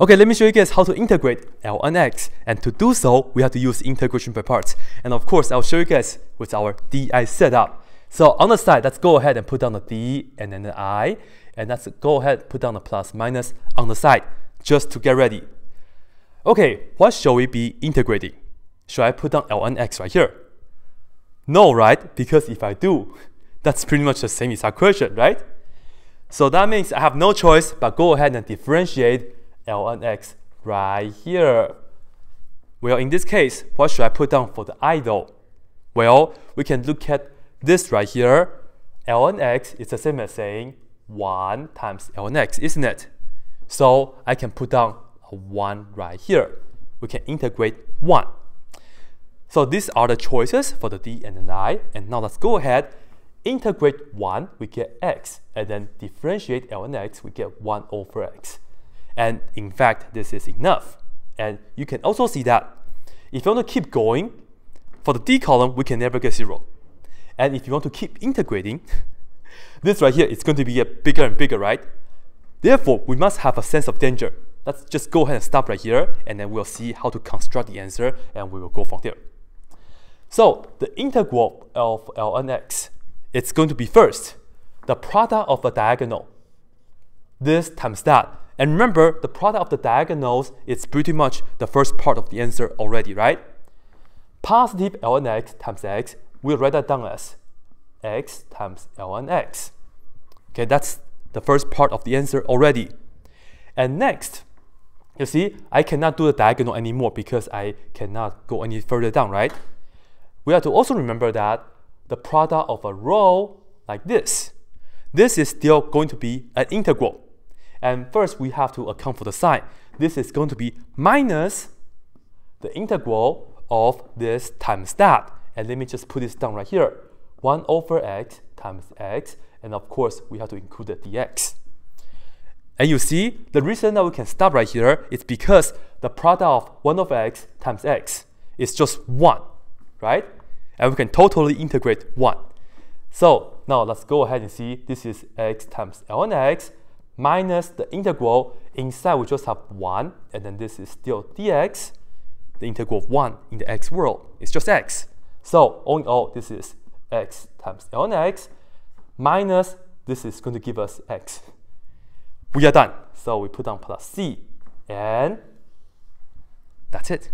Okay, let me show you guys how to integrate ln x, and to do so, we have to use integration by parts. And of course, I'll show you guys with our di setup. So on the side, let's go ahead and put down the d and then the I, and let's go ahead and put down the plus minus on the side, just to get ready. Okay, what shall we be integrating? Should I put down ln x right here? No, right? Because if I do, that's pretty much the same as our equation, right? So that means I have no choice but go ahead and differentiate ln x right here. Well, in this case, what should I put down for the I though? Well, we can look at this right here. ln x is the same as saying 1 times ln x, isn't it? So I can put down a 1 right here. We can integrate 1. So these are the choices for the d and the I. And now let's go ahead, integrate 1, we get x. And then differentiate ln x, we get 1 over x. And in fact, this is enough. And you can also see that if you want to keep going, for the d column, we can never get 0. And if you want to keep integrating, this right here is going to be bigger and bigger, right? Therefore, we must have a sense of danger. Let's just go ahead and stop right here, and then we'll see how to construct the answer, and we will go from there. So the integral of ln x, it's going to be first, the product of a diagonal, this times that. And remember, the product of the diagonals is pretty much the first part of the answer already, right? Positive ln x times x, we'll write that down as x times ln x. Okay, that's the first part of the answer already. And next, you see, I cannot do the diagonal anymore because I cannot go any further down, right? We have to also remember that the product of a row like this is still going to be an integral. And first, we have to account for the sign. This is going to be minus the integral of this times that. And let me just put this down right here. 1 over x times x. And of course, we have to include the dx. And you see, the reason that we can stop right here is because the product of 1 over x times x is just 1, right? And we can totally integrate 1. So now let's go ahead and see this is x times ln x minus the integral. Inside we just have 1, and then this is still dx. The integral of 1 in the x world is just x. So all in all, this is x times ln x minus this is going to give us x. We are done. So we put down plus c, and that's it.